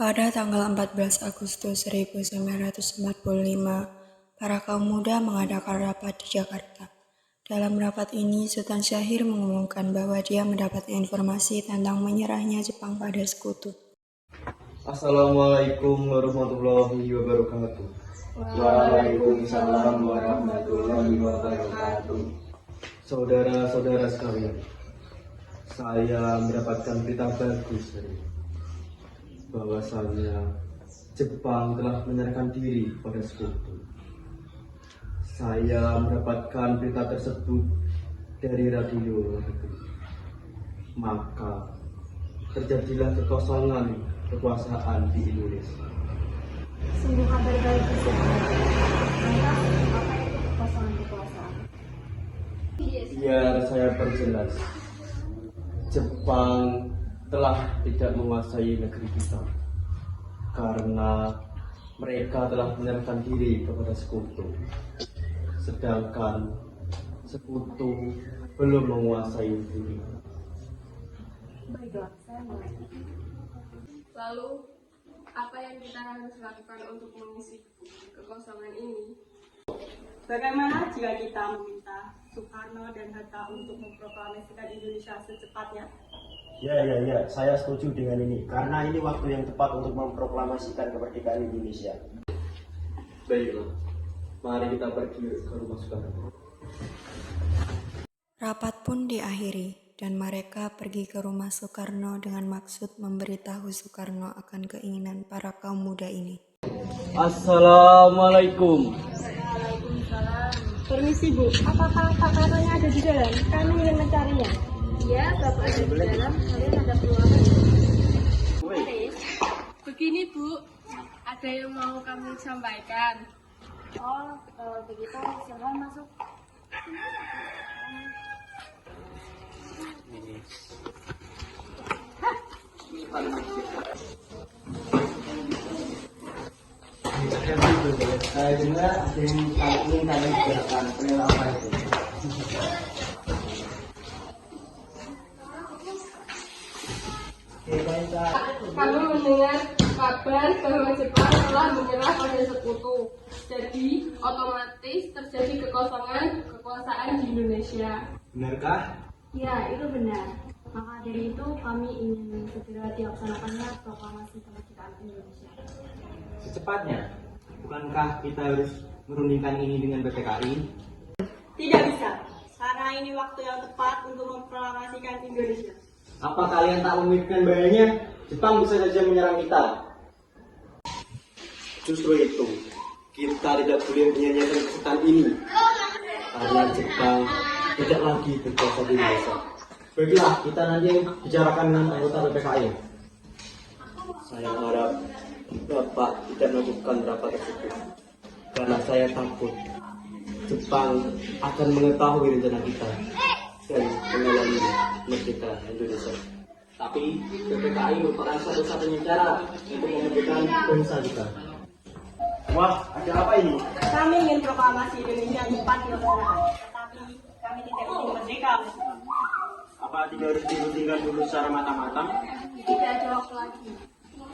Pada tanggal 14 Agustus 1945, para kaum muda mengadakan rapat di Jakarta. Dalam rapat ini, Sultan Syahrir mengumumkan bahwa dia mendapat informasi tentang menyerahnya Jepang pada sekutu. Assalamualaikum warahmatullahi wabarakatuh. Waalaikumsalam warahmatullahi wabarakatuh. Saudara-saudara sekalian, saya mendapatkan berita bagus bahwasanya Jepang telah menyerahkan diri pada sekutu. Saya mendapatkan berita tersebut dari radio luar negeri. Maka terjadilah kekosongan kekuasaan di Indonesia. Sungguh kabar baik lantas apa itu kekosongan kekuasaan? Biar saya perjelas, Jepang telah tidak menguasai negeri kita karena mereka telah menyerahkan diri kepada sekutu, sedangkan sekutu belum menguasai negeri. Baiklah, saya mengerti. Lalu, apa yang kita harus lakukan untuk mengisi kekosongan ini? Bagaimana jika kita meminta Soekarno dan Hatta untuk memproklamasikan Indonesia secepatnya? Ya, saya setuju dengan ini, karena ini waktu yang tepat untuk memproklamasikan kemerdekaan Indonesia. Baiklah, mari kita pergi ke rumah Soekarno. Rapat pun diakhiri, dan mereka pergi ke rumah Soekarno dengan maksud memberitahu Soekarno akan keinginan para kaum muda ini. Assalamualaikum. Permisi Bu, apakah Pak Karnonya ada di dalam? Kami ingin mencarinya. Ya, Bapak ada di dalam, kalian ada perluan. Begini Bu, ada yang mau kami sampaikan. Oh, kalau begitu silahkan masuk. Saya dengar ada yang ingin kalian bicarakan, perihal apa itu? Kami mendengar kabar bahwa Jepang telah menyerah pada sekutu. Jadi, otomatis terjadi kekosongan kekuasaan di Indonesia. Benarkah? Ya, itu benar. Maka dari itu kami ingin segera dilaksanakannya proklamasi kemerdekaan Indonesia. Secepatnya, bukankah kita harus merundingkan ini dengan PPKI? Tidak bisa, karena ini waktu yang tepat untuk memproklamasikan Indonesia. Apa kalian tak memikirkan bahayanya? Jepang bisa saja menyerang kita. Justru itu, kita tidak boleh menyanyiakan kesempatan ini karena Jepang tidak lagi berkuasa di Indonesia. Baiklah, kita nanti bicarakan dengan anggota PPKI. Saya harap Bapak tidak melakukan rapat tersebut karena saya takut Jepang akan mengetahui rencana kita dan mengalami merdeka Indonesia. Tapi PPKI merupakan satu-satunya cara untuk memerdekakan bangsa kita. Wah, ada apa ini? Kami ingin proklamasi Indonesia cepat dilaksanakan, tetapi kami tidak ingin merdeka oleh Jepang. Apa tidak harus dipertimbangkan dulu secara matang-matang? Tidak ada waktu lagi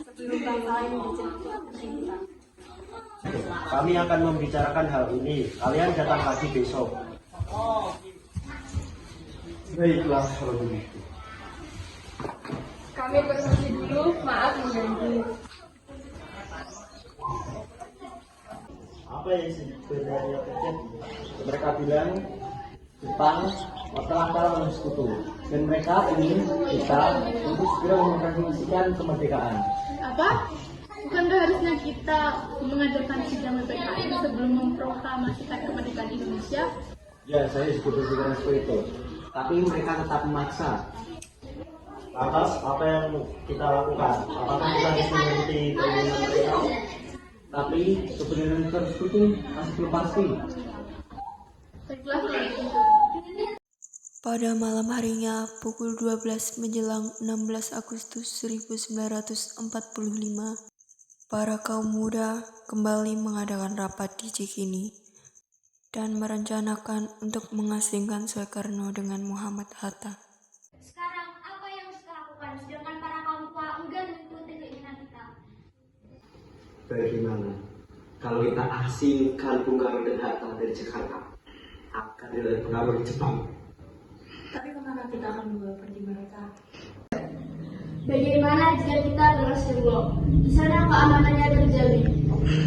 sebelum bangsa lain dijajah kita. Kami akan membicarakan hal ini. Kalian datang lagi besok. Baiklah kalau begitu. Kami permisi dulu, maaf mengganggu. Apa yang sebenarnya terjadi? Mereka bilang Jepang telah kalah oleh sekutu dan mereka ingin kita untuk segera memproklamasikan kemerdekaan. Apa? Bukankah harusnya kita mengajarkan sidang PPKI sebelum memproklamasikan kemerdekaan Indonesia? Ya, saya juga berpikiran seperti itu. Tapi mereka tetap memaksa. Lantas, apa yang kita lakukan? Apakah kita harus mengikuti keinginan mereka? Tapi sebenarnya tersebut masih belum pasti. Baiklah kalau begitu. Pada malam harinya, pukul 12 menjelang 16 Agustus 1945, para kaum muda kembali mengadakan rapat di Cikini dan merencanakan untuk mengasingkan Soekarno dengan Muhammad Hatta. Sekarang apa yang harus kita lakukan sedangkan para kaum tua enggan mengikuti keinginan kita? Bagaimana kalau kita asingkan Bung Karno dan Hatta dari Jakarta agar tidak berpengaruh di Jepang? Tapi kemana kita akan membawa pergi mereka? Bagaimana jika kita terus Denglok? Di sana keamanannya terjamin.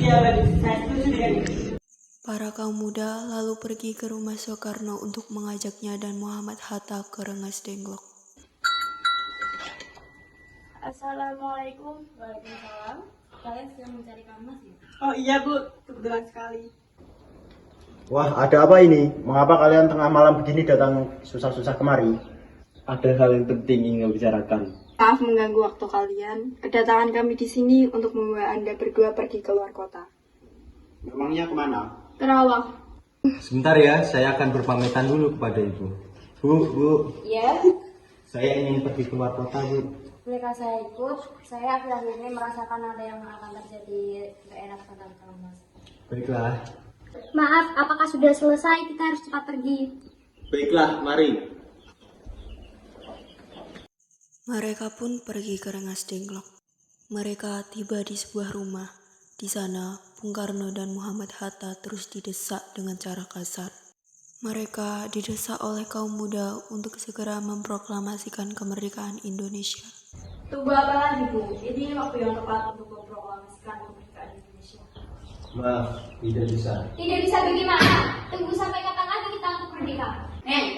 Iya, bagus. Saya setuju dengan itu. Para kaum muda lalu pergi ke rumah Soekarno untuk mengajaknya dan Muhammad Hatta ke Rengas Dengklok. Assalamualaikum. Waalaikumsalam. Kalian sedang mencari Kamas ya? Oh iya Bu, kebetulan sekali. Wah, ada apa ini? Mengapa kalian tengah malam begini datang susah-susah kemari? Ada hal yang penting ingin bicarakan. Maaf mengganggu waktu kalian. Kedatangan kami di sini untuk membawa Anda berdua pergi ke luar kota. Memangnya kemana? Terawang. Sebentar ya, saya akan berpamitan dulu kepada Ibu. Bu, Iya. saya ingin pergi keluar kota, Bu. Bolehkah saya ikut? Saya akhir-akhir ini merasakan ada yang akan terjadi gak enak tentang Kamas. Baiklah. Maaf, apakah sudah selesai? Kita harus cepat pergi. Baiklah, mari. Mereka pun pergi ke Rengas Dengklok. Mereka tiba di sebuah rumah. Di sana, Bung Karno dan Muhammad Hatta terus didesak dengan cara kasar. Mereka didesak oleh kaum muda untuk segera memproklamasikan kemerdekaan Indonesia. Tunggu apa lagi Bu? Ini waktu yang tepat untuk memproklamasikan kemerdekaan Indonesia. Maaf, tidak bisa. Tidak bisa bagaimana? Tunggu sampai kapan lagi kita untuk merdeka?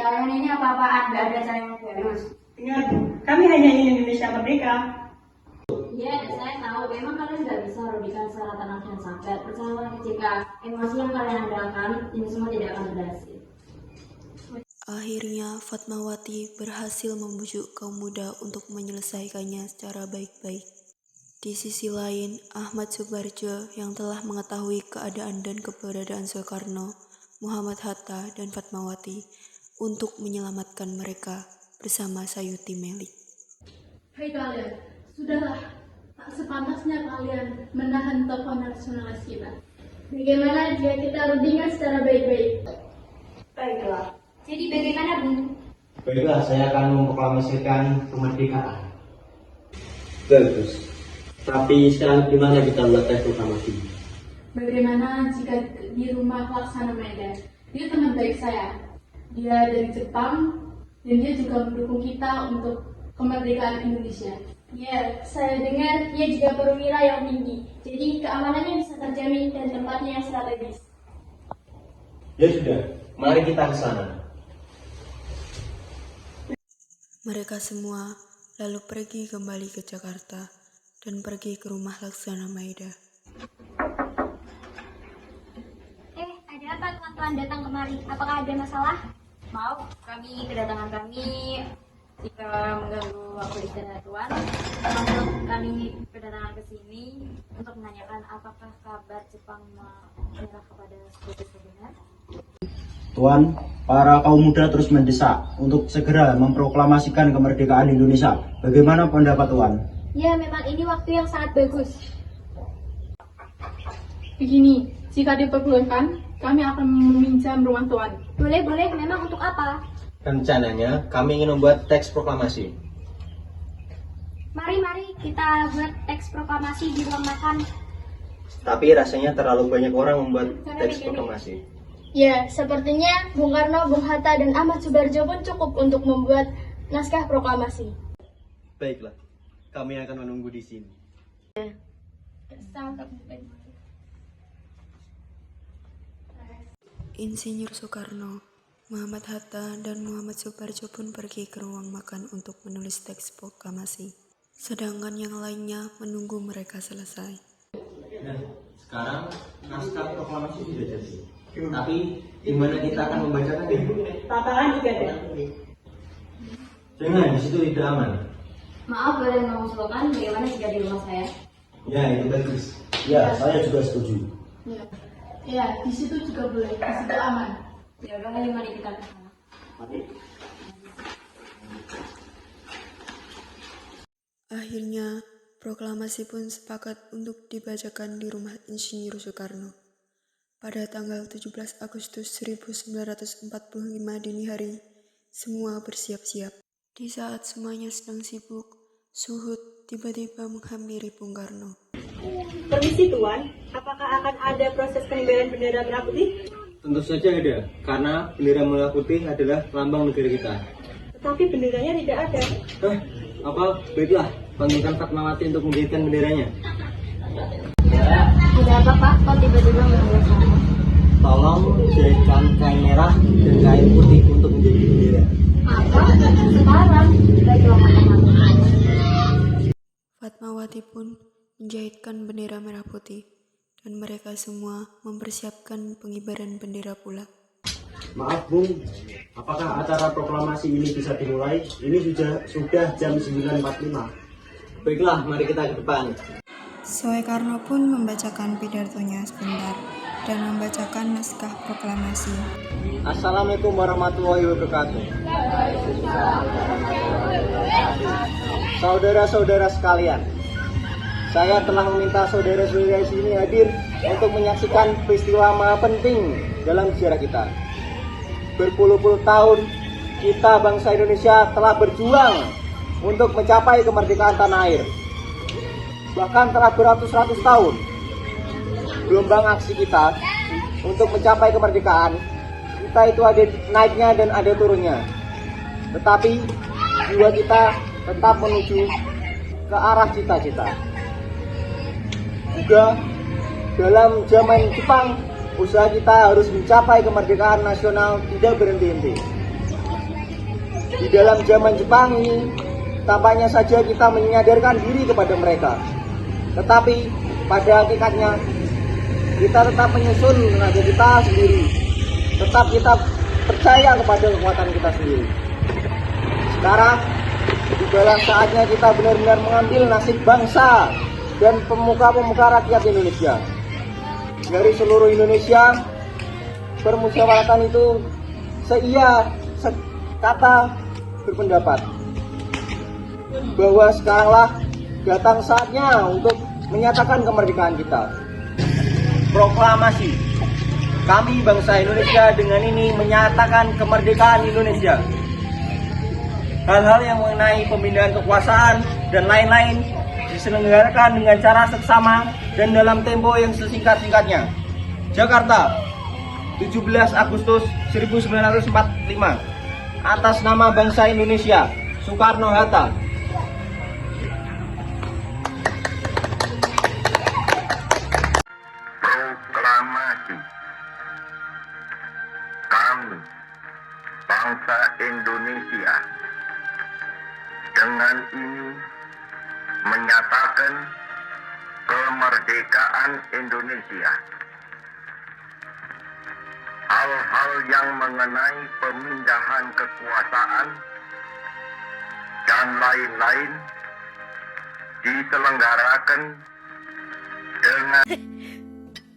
Kalian ini apa-apaan? Gak ada cara yang serius. Dengar Bu, kami hanya ingin Indonesia merdeka. Iya, saya tahu. Memang kalian nggak bisa merugikan secara tenang dan sabar. Percayalah, jika emosi yang kalian andalkan, ini semua tidak akan berhasil. Akhirnya, Fatmawati berhasil membujuk kaum muda untuk menyelesaikannya secara baik-baik. Di sisi lain, Ahmad Subarjo yang telah mengetahui keadaan dan keberadaan Soekarno, Muhammad Hatta, dan Fatmawati untuk menyelamatkan mereka bersama Sayuti Melik. Hai kalian, sudahlah. Tak sepantasnya kalian menahan tokoh nasionalis kita. Bagaimana jika kita rundingkan secara baik-baik? Baiklah. Jadi bagaimana, Bu? Baiklah, saya akan memproklamasikan kemerdekaan. Bagus. Tapi sekarang gimana kita buat tes proklamasi? Bagaimana jika di rumah Laksana Maeda? Dia teman baik saya. Dia dari Jepang dan dia juga mendukung kita untuk kemerdekaan Indonesia. Ya, saya dengar dia juga perwira yang tinggi. Jadi keamanannya bisa terjamin dan tempatnya yang strategis. Ya sudah, mari kita ke sana. Mereka semua lalu pergi kembali ke Jakarta dan pergi ke rumah Laksana Maeda. Ada apa teman-teman datang kemari? Apakah ada masalah? Maaf, kedatangan kami jika mengganggu waktu istirahat Tuan. Maksud kami kedatangan ke sini untuk menanyakan apakah kabar Jepang menyerah kepada sekutu sebenar. Tuan, para kaum muda terus mendesak untuk segera memproklamasikan kemerdekaan Indonesia. Bagaimana pendapat Tuan? Ya, memang ini waktu yang sangat bagus. Begini, jika diperbolehkan, kami akan meminjam rumah Tuan. Boleh, memang untuk apa? Rencananya, kami ingin membuat teks proklamasi. Mari kita buat teks proklamasi di ruang makan. Tapi rasanya terlalu banyak orang membuat teks proklamasi. Ya, sepertinya Bung Karno, Bung Hatta, dan Ahmad Subarjo pun cukup untuk membuat naskah proklamasi. Baiklah, kami akan menunggu di sini. Insinyur Soekarno, Muhammad Hatta, dan Muhammad Subarjo pun pergi ke ruang makan untuk menulis teks proklamasi. Sedangkan yang lainnya menunggu mereka selesai. Nah, sekarang naskah proklamasi sudah jadi. Tapi di mana kita akan membacakannya? Tantangan juga ada. Jangan, di situ tidak aman. Maaf, boleh mengusulkan bagaimana jika di rumah saya? Ya, itu bagus. Ya, saya juga setuju. Ya, di situ juga boleh, di situ aman. Ya udah, mari kita ke sana. Akhirnya, proklamasi pun sepakat untuk dibacakan di rumah Insinyur Soekarno. Pada tanggal 17 Agustus 1945 dini hari, semua bersiap-siap. Di saat semuanya sedang sibuk, Suhud tiba-tiba menghampiri Bung Karno. Permisi Tuan, apakah akan ada proses pengibaran bendera merah putih? Tentu saja ada, karena bendera merah putih adalah lambang negara kita. Tetapi benderanya tidak ada. Baiklah, panggilkan Fatmawati untuk menjadikan benderanya. Ada apa Pak? Kok tiba-tiba mengambil saya? Tolong jadikan kain merah dan kain putih untuk menjadi bendera. Apa? Sekarang? Baiklah Pak. Fatmawati pun menjahitkan bendera merah putih, dan mereka semua mempersiapkan pengibaran bendera pula. Maaf Bung, apakah acara proklamasi ini bisa dimulai? Ini sudah jam 9.45. Baiklah, mari kita ke depan. Soekarno pun membacakan pidatonya sebentar dan membacakan naskah proklamasi. Assalamualaikum warahmatullahi wabarakatuh. Saudara-saudara sekalian, saya telah meminta saudara-saudara sini hadir untuk menyaksikan peristiwa maha penting dalam sejarah kita. Berpuluh-puluh tahun, kita bangsa Indonesia telah berjuang untuk mencapai kemerdekaan tanah air. Bahkan telah beratus-ratus tahun, gelombang aksi kita untuk mencapai kemerdekaan, kita itu ada naiknya dan ada turunnya. Tetapi jiwa kita tetap menuju ke arah cita-cita. Juga dalam zaman Jepang, usaha kita harus mencapai kemerdekaan nasional tidak berhenti-henti. Di dalam zaman Jepang ini, tampaknya saja kita menyadarkan diri kepada mereka. Tetapi pada hakikatnya, kita tetap menyusun tenaga kita sendiri. Tetap kita percaya kepada kekuatan kita sendiri. Sekarang, tibalah saatnya kita benar-benar mengambil nasib bangsa dan pemuka-pemuka rakyat Indonesia. Dari seluruh Indonesia, permusyawaratan itu sekata berpendapat bahwa sekaranglah datang saatnya untuk menyatakan kemerdekaan kita. Proklamasi. Kami bangsa Indonesia dengan ini menyatakan kemerdekaan Indonesia. Hal-hal yang mengenai pemindahan kekuasaan dan lain-lain diselenggarakan dengan cara seksama dan dalam tempo yang sesingkat-singkatnya. Jakarta, 17 Agustus 1945. Atas nama bangsa Indonesia, Soekarno-Hatta. Proklamasi. Kami, bangsa Indonesia, dengan ini menyatakan kemerdekaan Indonesia. Hal-hal yang mengenai pemindahan kekuasaan dan lain-lain diselenggarakan dengan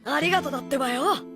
ありがとうだってばよ。